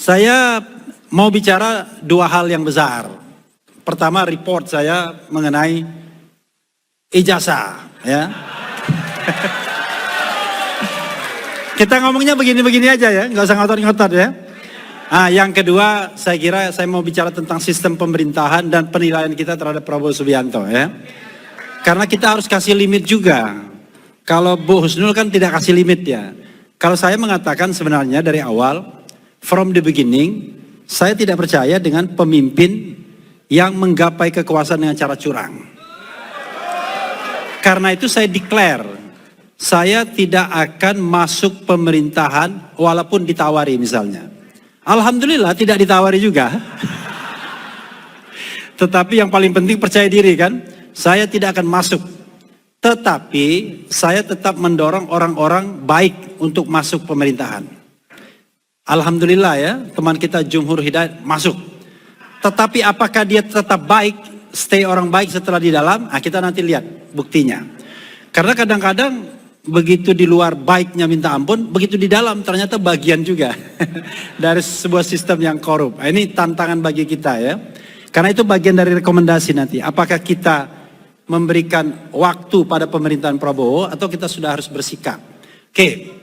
Saya mau bicara dua hal yang besar. Pertama, report saya mengenai ijazah, ya. Kita ngomongnya begini-begini aja ya, nggak usah ngotot-ngotot ya. Yang kedua, saya kira saya mau bicara tentang sistem pemerintahan dan penilaian kita terhadap Prabowo Subianto ya. Karena kita harus kasih limit juga. Kalau Bu Husnul kan tidak kasih limit ya. Kalau saya mengatakan sebenarnya dari awal, from the beginning, saya tidak percaya dengan pemimpin yang menggapai kekuasaan dengan cara curang. Karena itu saya declare, saya tidak akan masuk pemerintahan walaupun ditawari misalnya. Alhamdulillah tidak ditawari juga. Tetapi yang paling penting percaya diri kan, saya tidak akan masuk. Tetapi saya tetap mendorong orang-orang baik untuk masuk pemerintahan. Alhamdulillah ya, teman kita Jumhur Hidayat masuk. Tetapi apakah dia tetap baik, stay orang baik setelah di dalam? Kita nanti lihat buktinya. Karena kadang-kadang begitu di luar baiknya minta ampun, begitu di dalam ternyata bagian juga dari sebuah sistem yang korup. Ini tantangan bagi kita ya. Karena itu bagian dari rekomendasi nanti. Apakah kita memberikan waktu pada pemerintahan Prabowo atau kita sudah harus bersikap? Oke.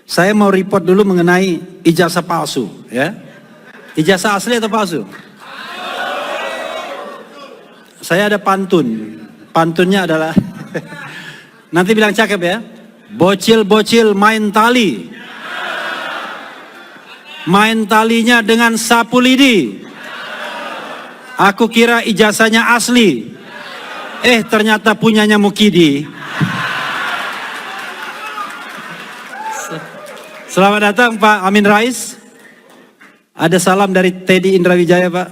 Saya mau report dulu mengenai ijazah palsu ya. Ijazah asli atau palsu? Saya ada pantun. Pantunnya adalah nanti bilang cakep ya. Bocil-bocil main tali. Main talinya dengan sapu lidi. Aku kira ijazahnya asli. Ternyata punyanya Mukidi. Selamat datang Pak Amin Rais. Ada salam dari Teddy Indrawijaya Pak.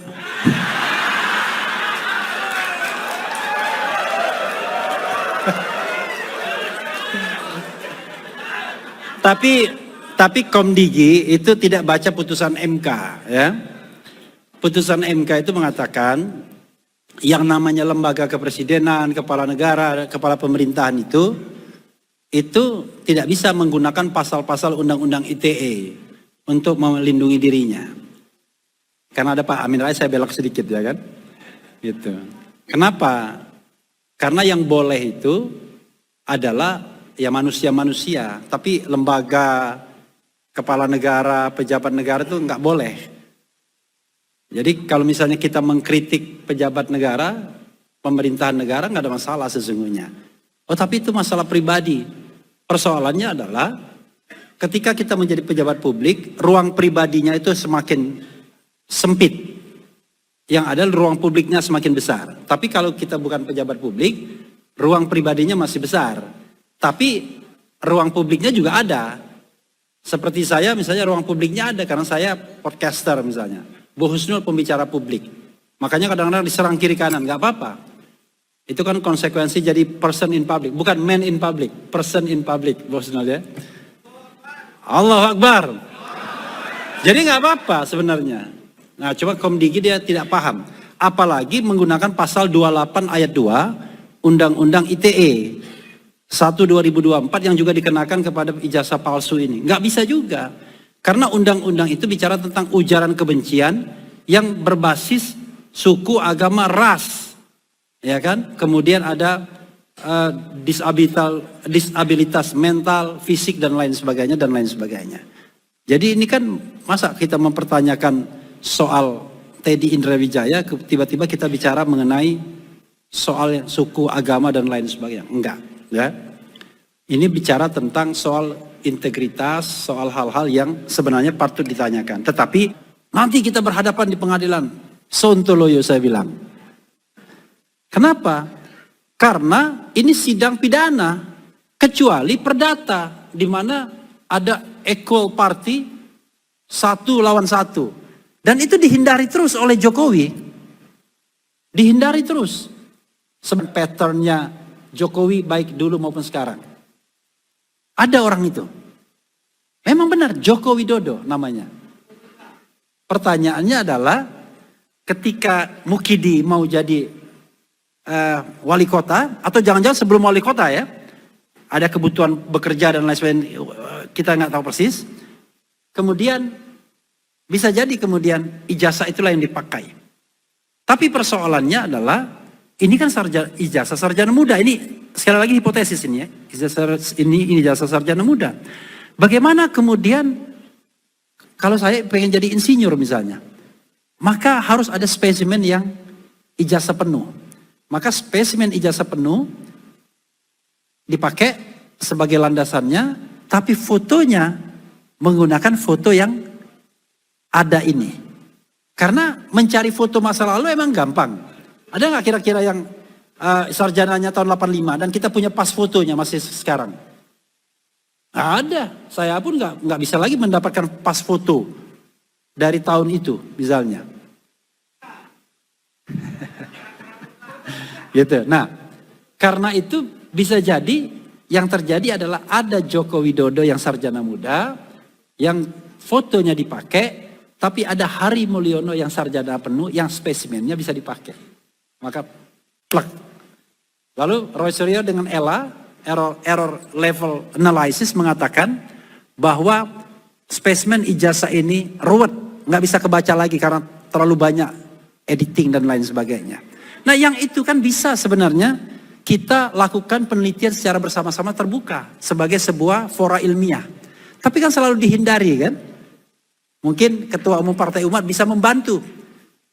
Tapi Komdigi itu tidak baca putusan MK ya. Putusan MK itu mengatakan yang namanya lembaga kepresidenan, kepala negara, kepala pemerintahan itu tidak bisa menggunakan pasal-pasal undang-undang ITE untuk melindungi dirinya. Karena ada Pak Amin Rais, saya belok sedikit ya kan. Gitu. Kenapa? Karena yang boleh itu adalah ya manusia-manusia, tapi lembaga, kepala negara, pejabat negara itu nggak boleh. Jadi kalau misalnya kita mengkritik pejabat negara, pemerintahan negara nggak ada masalah sesungguhnya. Tapi itu masalah pribadi. Persoalannya adalah ketika kita menjadi pejabat publik, ruang pribadinya itu semakin sempit. Yang ada ruang publiknya semakin besar. Tapi kalau kita bukan pejabat publik, ruang pribadinya masih besar. Tapi ruang publiknya juga ada. Seperti saya misalnya ruang publiknya ada karena saya podcaster misalnya. Bu Husnul pembicara publik. Makanya kadang-kadang diserang kiri kanan, gak apa-apa. Itu kan konsekuensi jadi person in public. Bukan man in public, person in public. Bu Husnul ya. Allahu Akbar. Jadi gak apa-apa sebenarnya. Nah coba Komdigi dia tidak paham. Apalagi menggunakan pasal 28 ayat 2 Undang-Undang ITE 1/2024 yang juga dikenakan kepada ijazah palsu ini. Nggak bisa juga. Karena undang-undang itu bicara tentang ujaran kebencian yang berbasis suku, agama, ras. Ya kan? Kemudian ada disabilitas mental, fisik dan lain sebagainya dan lain sebagainya. Jadi ini kan masa kita mempertanyakan soal Teddy Indrawijaya tiba-tiba kita bicara mengenai soal suku, agama dan lain sebagainya. Enggak. Ya, ini bicara tentang soal integritas, soal hal-hal yang sebenarnya patut ditanyakan. Tetapi nanti kita berhadapan di pengadilan. Sontoloyo saya bilang. Kenapa? Karena ini sidang pidana, kecuali perdata, di mana ada equal party 1 lawan 1. Dan itu dihindari terus oleh Jokowi. Dihindari terus. Sebenarnya patternnya Jokowi baik dulu maupun sekarang. Ada orang itu. Memang benar Joko Widodo namanya. Pertanyaannya adalah ketika Mukidi mau jadi wali kota atau jangan-jangan sebelum wali kota ya. Ada kebutuhan bekerja dan lain sebagainya, kita nggak tahu persis. Kemudian Bisa jadi kemudian ijazah itulah yang dipakai. Tapi persoalannya adalah, ini kan ijazah sarjana muda. Ini sekali lagi hipotesis ini ya. Ini ijazah sarjana muda. Bagaimana kemudian kalau saya pengen jadi insinyur misalnya, maka harus ada spesimen yang ijazah penuh. Maka spesimen ijazah penuh dipakai sebagai landasannya, tapi fotonya menggunakan foto yang ada ini. Karena mencari foto masa lalu emang gampang. Ada nggak kira-kira yang sarjananya tahun 85 dan kita punya pas fotonya masih sekarang? Nggak ada. Saya pun nggak bisa lagi mendapatkan pas foto dari tahun itu misalnya. Gitu. Nah, karena itu bisa jadi yang terjadi adalah ada Joko Widodo yang sarjana muda yang fotonya dipakai. Tapi ada Hari Mulyono yang sarjana penuh, yang spesimennya bisa dipakai. Maka plek. Lalu Roy Suryo dengan Ella, error level analysis mengatakan bahwa spesimen ijazah ini ruwet, nggak bisa kebaca lagi karena terlalu banyak editing dan lain sebagainya. Nah yang itu kan bisa sebenarnya kita lakukan penelitian secara bersama-sama terbuka sebagai sebuah fora ilmiah. Tapi kan selalu dihindari kan. Mungkin Ketua Umum Partai Umat bisa membantu.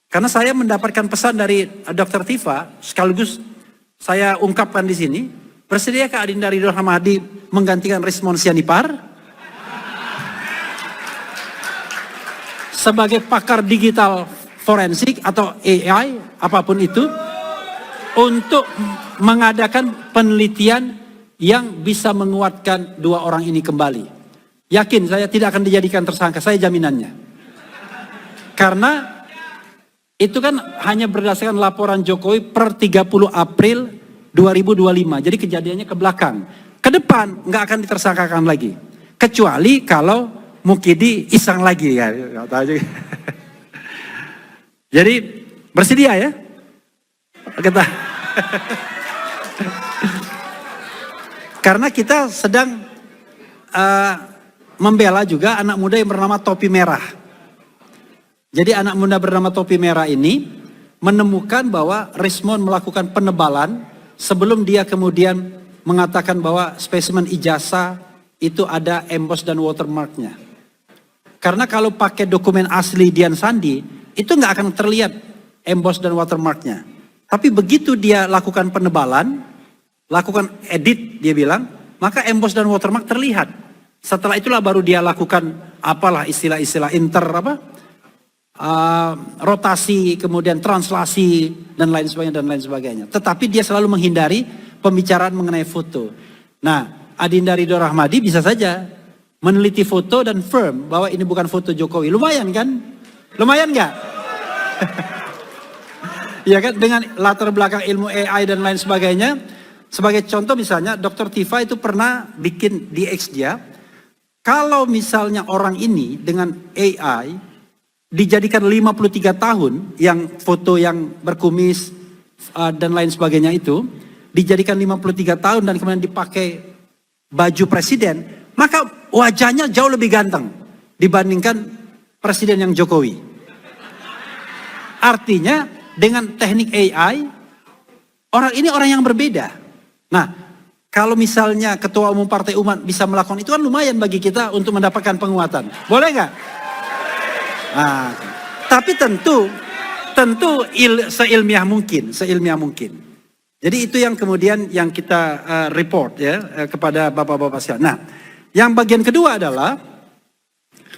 Karena saya mendapatkan pesan dari Dr. Tifa, sekaligus saya ungkapkan di sini, bersediakah Adinda Ridho Hamadi menggantikan Rismon Sianipar sebagai pakar digital forensik atau AI, apapun itu, untuk mengadakan penelitian yang bisa menguatkan dua orang ini kembali. Yakin saya tidak akan dijadikan tersangka, saya jaminannya. Karena itu kan hanya berdasarkan laporan Jokowi per 30 April 2025. Jadi kejadiannya ke belakang. Ke depan nggak akan ditersangkakan lagi. Kecuali kalau Mukidi iseng lagi ya. Jadi bersedia ya? Kita. Karena kita sedang membela juga anak muda yang bernama Topi Merah. Jadi anak muda bernama Topi Merah ini menemukan bahwa Rismon melakukan penebalan sebelum dia kemudian mengatakan bahwa spesimen ijazah itu ada emboss dan watermarknya. Karena kalau pakai dokumen asli Dian Sandi itu nggak akan terlihat emboss dan watermarknya. Tapi begitu dia lakukan penebalan, lakukan edit dia bilang, maka emboss dan watermark terlihat. Setelah itulah baru dia lakukan apalah istilah-istilah rotasi, kemudian translasi dan lain sebagainya. Tetapi dia selalu menghindari pembicaraan mengenai foto. Nah, Adinda Ridho Rahmadi bisa saja meneliti foto dan firm bahwa ini bukan foto Jokowi. Lumayan kan? Lumayan nggak? Ya kan, dengan latar belakang ilmu AI dan lain sebagainya. Sebagai contoh misalnya Dr. Tifa itu pernah bikin DX dia. Kalau misalnya orang ini dengan AI dijadikan 53 tahun, yang foto yang berkumis dan lain sebagainya itu, dijadikan 53 tahun dan kemudian dipakai baju presiden, maka wajahnya jauh lebih ganteng dibandingkan presiden yang Jokowi. Artinya dengan teknik AI, orang ini orang yang berbeda. Nah, kalau misalnya Ketua Umum Partai Umat bisa melakukan itu kan lumayan bagi kita untuk mendapatkan penguatan. Boleh nggak? Nah, tapi tentu seilmiah mungkin. Jadi itu yang kemudian yang kita report ya kepada bapak-bapak sekalian. Nah, yang bagian kedua adalah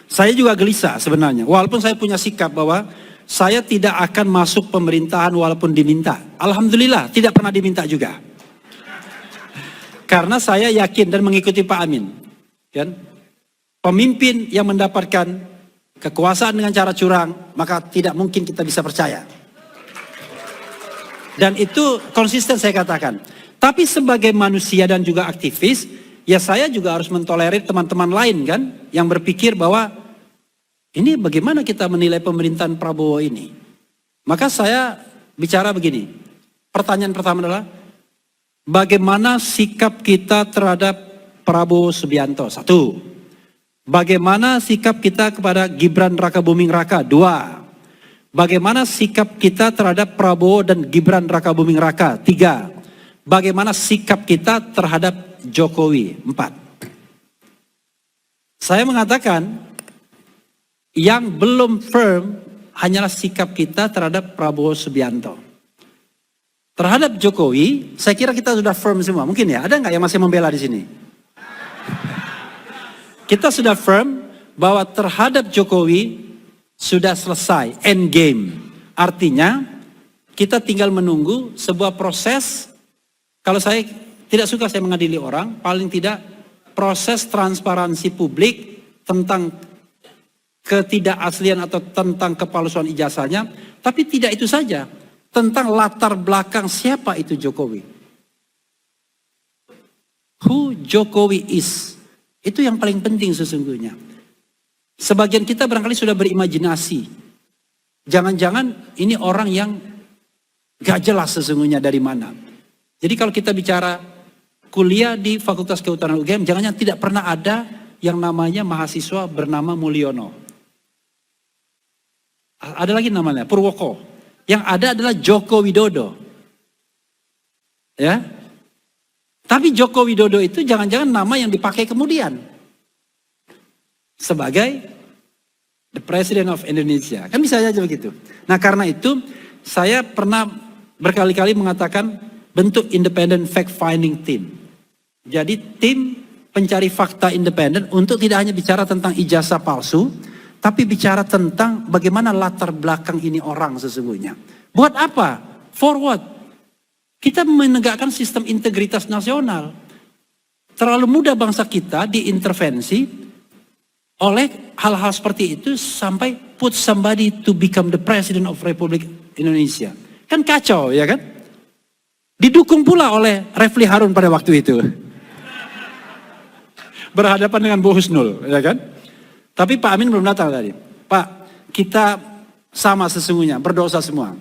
saya juga gelisah sebenarnya. Walaupun saya punya sikap bahwa saya tidak akan masuk pemerintahan walaupun diminta. Alhamdulillah tidak pernah diminta juga. Karena saya yakin dan mengikuti Pak Amin. Kan? Pemimpin yang mendapatkan kekuasaan dengan cara curang, maka tidak mungkin kita bisa percaya. Dan itu konsisten saya katakan. Tapi sebagai manusia dan juga aktivis, ya saya juga harus mentolerir teman-teman lain kan, yang berpikir bahwa ini bagaimana kita menilai pemerintahan Prabowo ini. Maka saya bicara begini, pertanyaan pertama adalah, bagaimana sikap kita terhadap Prabowo Subianto? Satu. Bagaimana sikap kita kepada Gibran Rakabuming Raka? 2. Bagaimana sikap kita terhadap Prabowo dan Gibran Rakabuming Raka? 3. Bagaimana sikap kita terhadap Jokowi? 4. Saya mengatakan yang belum firm hanyalah sikap kita terhadap Prabowo Subianto. Terhadap Jokowi, saya kira kita sudah firm semua. Mungkin ya, ada nggak yang masih membela di sini? Kita sudah firm bahwa terhadap Jokowi sudah selesai, end game. Artinya, kita tinggal menunggu sebuah proses. Kalau saya tidak suka saya mengadili orang, paling tidak proses transparansi publik tentang ketidakaslian atau tentang kepalsuan ijazahnya. Tapi tidak itu saja. Tentang latar belakang siapa itu Jokowi. Who Jokowi is. Itu yang paling penting sesungguhnya. Sebagian kita barangkali sudah berimajinasi. Jangan-jangan ini orang yang gak jelas sesungguhnya dari mana. Jadi kalau kita bicara kuliah di Fakultas Kehutanan UGM, jangan-jangan tidak pernah ada yang namanya mahasiswa bernama Mulyono. Ada lagi namanya, Purwoko. Yang ada adalah Joko Widodo. Ya. Tapi Joko Widodo itu jangan-jangan nama yang dipakai kemudian. Sebagai the President of Indonesia. Kan bisa aja begitu. Nah karena itu saya pernah berkali-kali mengatakan bentuk independent fact finding team. Jadi tim pencari fakta independen untuk tidak hanya bicara tentang ijazah palsu, tapi bicara tentang bagaimana latar belakang ini orang sesungguhnya. Buat apa? For what? Kita menegakkan sistem integritas nasional. Terlalu mudah bangsa kita diintervensi oleh hal-hal seperti itu sampai put somebody to become the President of Republik Indonesia. Kan kacau ya kan? Didukung pula oleh Refli Harun pada waktu itu. Berhadapan dengan Bu Husnul, ya kan? Tapi Pak Amin belum datang tadi. Pak, kita sama sesungguhnya, berdosa semua.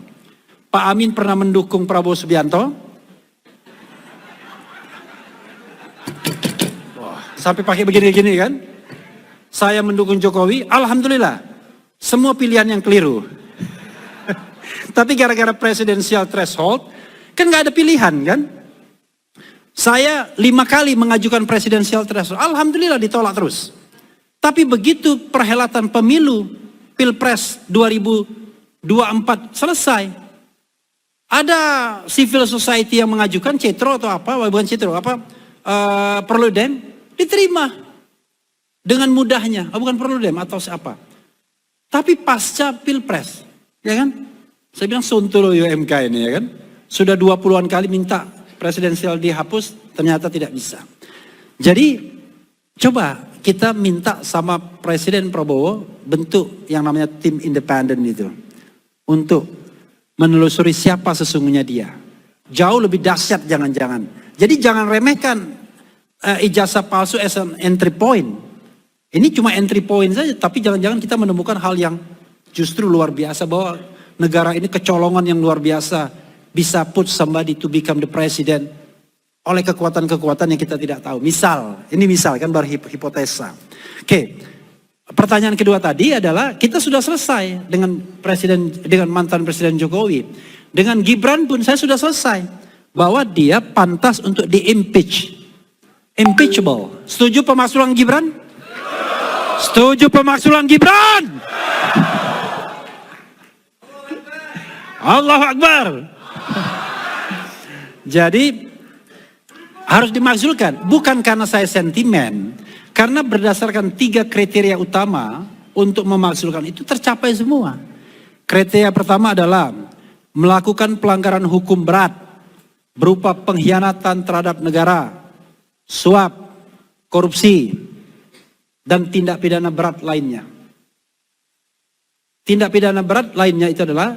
Pak Amin pernah mendukung Prabowo Subianto. Wah, sampai pakai begini-gini kan. Saya mendukung Jokowi, alhamdulillah. Semua pilihan yang keliru. Tapi gara-gara presidensial threshold, kan gak ada pilihan kan. Saya 5 kali mengajukan presidensial threshold, alhamdulillah ditolak terus. Tapi begitu perhelatan pemilu Pilpres 2024 selesai, ada civil society yang mengajukan cetro atau apa, bukan cetro, Perludem, diterima dengan mudahnya, bukan Perludem atau siapa. Tapi pasca Pilpres, ya kan? Saya bilang sontolo UMK ini ya kan. Sudah 20-an kali minta presidensial dihapus, ternyata tidak bisa. Jadi coba kita minta sama Presiden Prabowo bentuk yang namanya tim independen itu. Untuk menelusuri siapa sesungguhnya dia. Jauh lebih dahsyat jangan-jangan. Jadi jangan remehkan ijazah palsu as an entry point. Ini cuma entry point saja, tapi jangan-jangan kita menemukan hal yang justru luar biasa. Bahwa negara ini kecolongan yang luar biasa. Bisa put somebody to become the president oleh kekuatan-kekuatan yang kita tidak tahu. Misal, ini misal kan baru hipotesa. Oke, pertanyaan kedua tadi adalah kita sudah selesai dengan mantan Presiden Jokowi. Dengan Gibran pun saya sudah selesai. Bahwa dia pantas untuk di-impeach. Impeachable. Setuju pemakzulan Gibran? Setuju pemakzulan Gibran? Allahu Akbar. Jadi harus dimakzulkan, bukan karena saya sentimen, karena berdasarkan 3 kriteria utama untuk memakzulkan itu tercapai semua. Kriteria pertama adalah melakukan pelanggaran hukum berat berupa pengkhianatan terhadap negara, suap, korupsi, dan tindak pidana berat lainnya. Tindak pidana berat lainnya itu adalah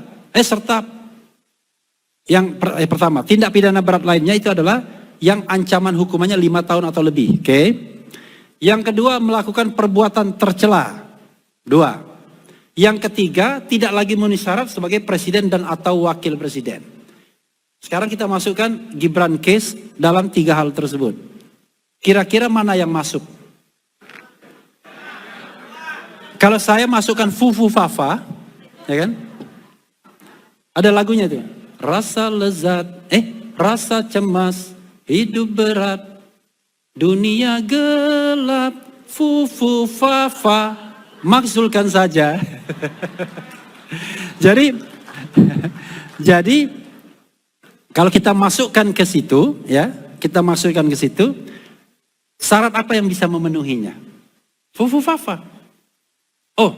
pertama, tindak pidana berat lainnya itu adalah yang ancaman hukumannya 5 tahun atau lebih. Oke. Yang kedua, melakukan perbuatan tercela. 2. Yang ketiga, tidak lagi memenuhi syarat sebagai presiden dan atau wakil presiden. Sekarang kita masukkan Gibran case dalam 3 hal tersebut. Kira-kira mana yang masuk? Kalau saya masukkan Fufu Fafa, ya kan? Ada lagunya tuh. Rasa lezat, rasa cemas, hidup berat, dunia gelap, Fufu Fafa, makzulkan saja. Jadi kalau kita masukkan ke situ, ya, syarat apa yang bisa memenuhinya? Fufu Fafa. Oh,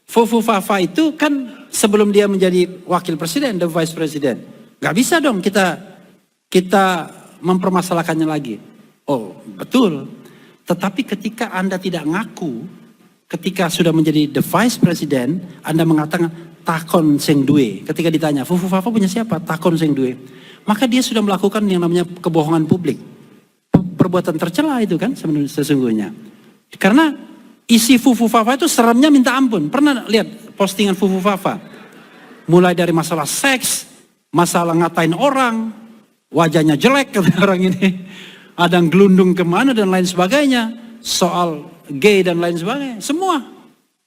Fufu Fafa itu kan sebelum dia menjadi wakil presiden, the vice president. Gak bisa dong kita mempermasalahkannya lagi. Oh, betul. Tetapi ketika Anda tidak ngaku, ketika sudah menjadi the vice president, Anda mengatakan takon sing duwe. Ketika ditanya, Fufu Fafa punya siapa? Takon sing duwe. Maka dia sudah melakukan yang namanya kebohongan publik. Perbuatan tercela itu kan sesungguhnya. Karena isi Fufu Fafa itu seremnya minta ampun. Pernah lihat postingan Fufu Fafa? Mulai dari masalah seks, masalah ngatain orang, wajahnya jelek kata orang ini. Ada yang gelundung kemana dan lain sebagainya. Soal gay dan lain sebagainya. Semua.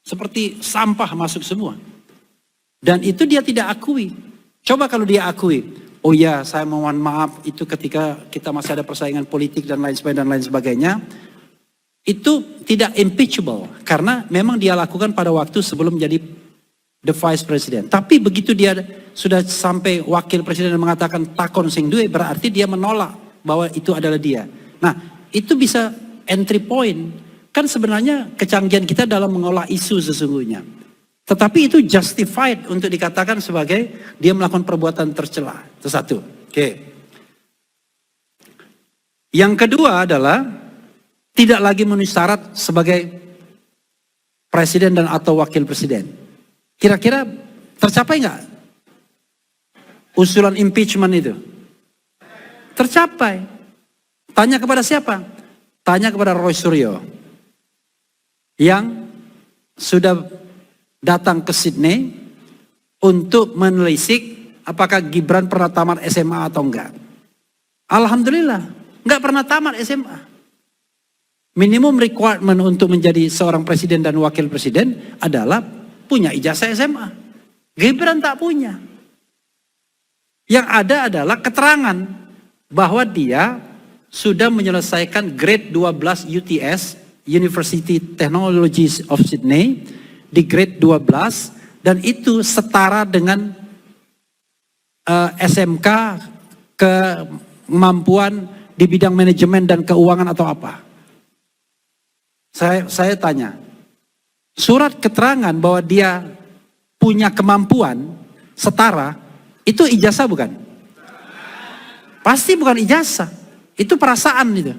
Seperti sampah masuk semua. Dan itu dia tidak akui. Coba kalau dia akui. Oh ya, saya mohon maaf itu ketika kita masih ada persaingan politik dan lain sebagainya. Itu tidak impeachable karena memang dia lakukan pada waktu sebelum menjadi the vice president. Tapi begitu dia sudah sampai wakil presiden dan mengatakan takon sing duwe, berarti dia menolak bahwa itu adalah dia. Nah, itu bisa entry point. Kan sebenarnya kecanggihan kita dalam mengolah isu sesungguhnya. Tetapi itu justified untuk dikatakan sebagai dia melakukan perbuatan tercela. Itu satu. Oke. Yang kedua adalah tidak lagi memenuhi syarat sebagai presiden dan atau wakil presiden. Kira-kira tercapai nggak usulan impeachment itu? Tercapai. Tanya kepada siapa? Tanya kepada Roy Suryo. Yang sudah datang ke Sydney untuk menelisik apakah Gibran pernah tamat SMA atau enggak. Alhamdulillah, enggak pernah tamat SMA. Minimum requirement untuk menjadi seorang presiden dan wakil presiden adalah punya ijazah SMA. Gibran tak punya. Yang ada adalah keterangan bahwa dia sudah menyelesaikan grade 12 UTS, University Technologies of Sydney, di grade 12, dan itu setara dengan SMK kemampuan di bidang manajemen dan keuangan atau apa. Saya tanya, surat keterangan bahwa dia punya kemampuan setara, itu ijazah bukan? Pasti bukan ijazah, itu perasaan itu.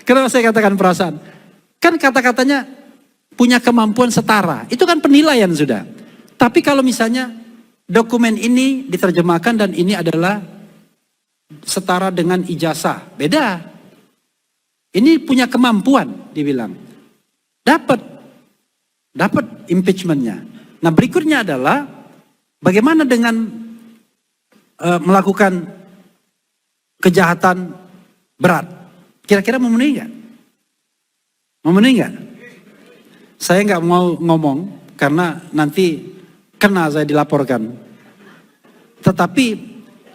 Kenapa saya katakan perasaan? Kan kata-katanya punya kemampuan setara, itu kan penilaian sudah. Tapi kalau misalnya dokumen ini diterjemahkan dan ini adalah setara dengan ijazah, beda. Ini punya kemampuan, dibilang. Dapat impeachmentnya. Nah berikutnya adalah bagaimana dengan melakukan kejahatan berat. Kira-kira memenuhi nggak? Memenuhi nggak? Saya nggak mau ngomong karena nanti kena saya dilaporkan. Tetapi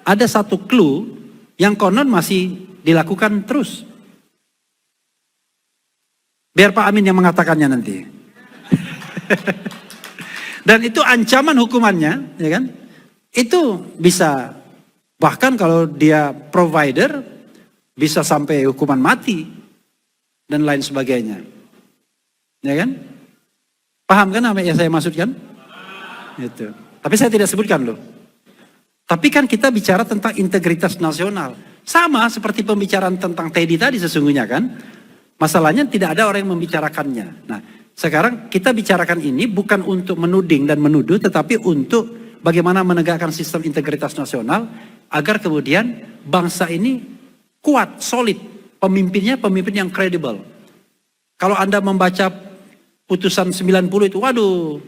ada satu clue yang konon masih dilakukan terus. Biar Pak Amin yang mengatakannya nanti. Dan itu ancaman hukumannya, ya kan? Itu bisa, bahkan kalau dia provider, bisa sampai hukuman mati dan lain sebagainya. Ya kan? Paham kan apa yang saya maksudkan? Itu. Tapi saya tidak sebutkan loh. Tapi kan kita bicara tentang integritas nasional. Sama seperti pembicaraan tentang Teddy tadi sesungguhnya kan? Masalahnya tidak ada orang yang membicarakannya. Nah, sekarang kita bicarakan ini bukan untuk menuding dan menuduh, tetapi untuk bagaimana menegakkan sistem integritas nasional agar kemudian bangsa ini kuat, solid, pemimpinnya pemimpin yang kredibel. Kalau Anda membaca putusan 90 itu, waduh,